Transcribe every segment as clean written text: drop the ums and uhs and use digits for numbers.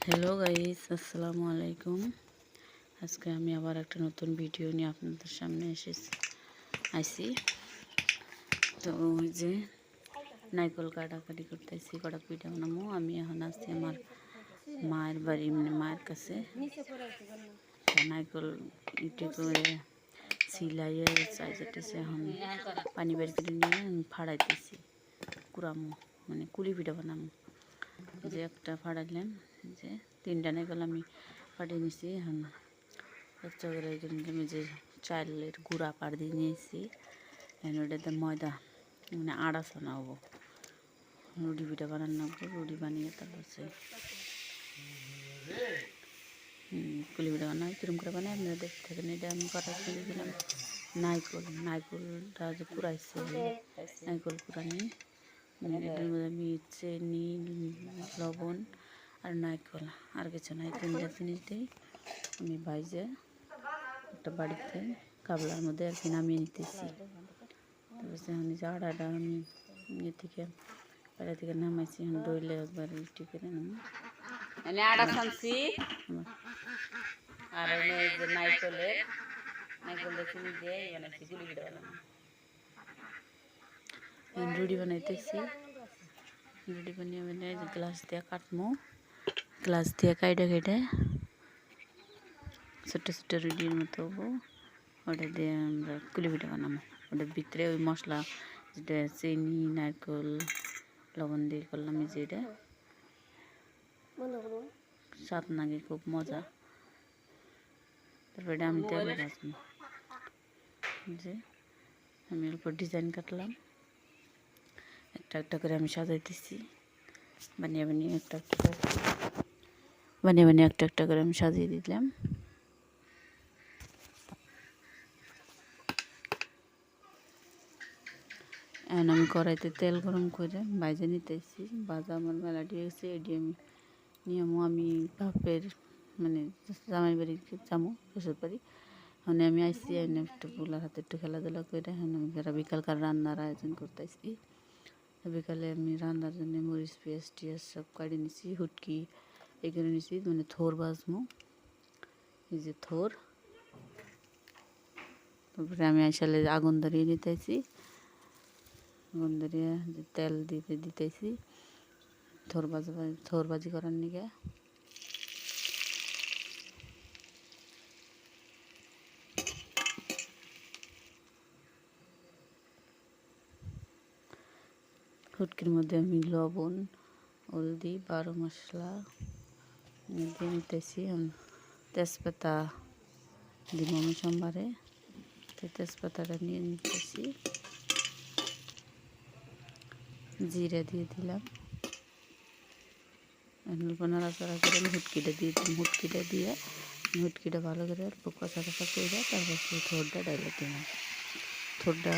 Hello guys, আসসালামু আলাইকুম। আজকে আমি আবার একটা নতুন ভিডিও নিয়ে আপনাদের সামনে আইছি। তো ওই যে নাইকল কাটাকাটি করতেছি, কটা পিঠা বানাবো। আমি এখন আসছি আমার মায়ের বাড়ি, মানে মায়ের কাছে। নাইকল ইটি করে সিলাইয়ে চাইতেছে, এখন পানি বের করে নিয়ে আমি ফাড়াইতেছি কুড়ামো, মানে কুলি পিঠা বানাবো। যে একটা ফাড়াইলাম, যে তিনটা নাইকল আমি ফাটিয়ে নিছি। এখন একটা করে আমি যে চালের গুঁড়া পাড় দিয়ে নিয়েছি, ওটাতে ময়দা মানে আড়া ছানা হবো, রুটি পিঠা বানানো হবো। রুটি বানিয়ে তারপর কুলি পিঠা বানাই, কিরম করে বানাই আপনারা দেখতে থাকেন। এটা আমি করার জন্য দিলাম নাইকলটা যে কুড়াইছে, নাইকল কুড়ানি, এটার মধ্যে আমি চিনি, লবণ আর নাইকল, আর কিছু নাই, তিনটা জিনিস দিই আমি বাইজে একটা বাড়িতে কাবলার মধ্যে আর কি নামিয়ে নিতেছি। তারপর এখন যে আড়াটা আমি বাইরে থেকে নামাইছি, ডইলে একবার রুটি করে নামি আড়া ছানছি। আর যে নাইকল চিনি দিয়ে বানাইছি গুলি পিঠা বানানো। রুটি বানাইতেছি, রুটি বানিয়ে গ্লাস দিয়ে কাটমো, গ্লাস দিয়ে কাইটে ছোট্ট ছোট্ট রুটির মতো হবো। ওটা দিয়ে আমরা কুলি পিঠা বানাবো। ওটার ভিতরে ওই মশলা যেটা চিনি, নারকেল, লবণ দিয়ে করলাম, যেটা স্বাদ লাগে, খুব মজা। তারপরে আমি তেলে ভাজবো। যে আমি অল্প ডিজাইন কাটলাম, একটা একটা করে আমি সাজাইতেছি, বানিয়ে একটা একটা করে আমি সাজিয়ে দিলাম। এখন আমি কড়াইতে তেল গরম করে ভাজে নিতেছি। ভাজা আমার মেলাটি গেছে, এটি আমি নিয়মও আমি বাপের মানে জামাই বাড়ি যাবো, শ্বশুর বাড়ি। মানে আমি আইসি এনে একটু পোলার হাতে একটু খেলাধুলা করে এখন আমি বিকালকার রান্নার আয়োজন করতেছি। বিকালে আমি রান্নার জন্য মরিচ, পেঁয়াজ টিয়াজ সব কাটি নিছি, হুটকি এগুলো নিছি, মানে থোর ভাজবো, এই যে থোর। তারপরে আমি আসলে আগুন ধরিয়ে নিতেছি, আগুন ধরিয়ে তেল দিতেছি থোর ভাজি করার নিগে। হুটকির মধ্যে আমি লবণ, হলদি, 12 মশলা দিয়ে নিতেছি। তেজপাতা দিব আমি সোমবারে, তেজপাতাটা নিয়ে নিতেছি। জিরা দিয়ে দিলাম, নাড়াচাড়া করে আমি হুটকিটা দিয়ে দিলাম। হুটকিটা ভালো করে অল্প কষা করে তারপর সেই থোরটা ডাইলে দিলাম। থোরটা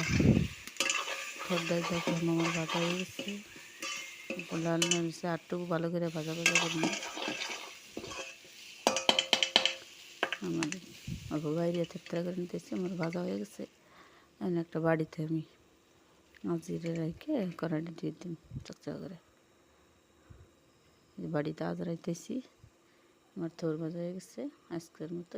যখন আমার ভাজা হয়ে গেছে, লাল হয়েছে, আরটুকু ভালো করে ভাজা করলাম। আমার অল্প বাইরে থেতরা করে নিতেছি, আমার ভাজা হয়ে গেছে। এখন একটা বাড়িতে আমি জিরে রেখে কড়াইটা দিয়ে দিন চকচকা করে, বাড়িতে আজরাইতেছি। আমার থোর ভাজা হয়ে গেছে। আজকের মতো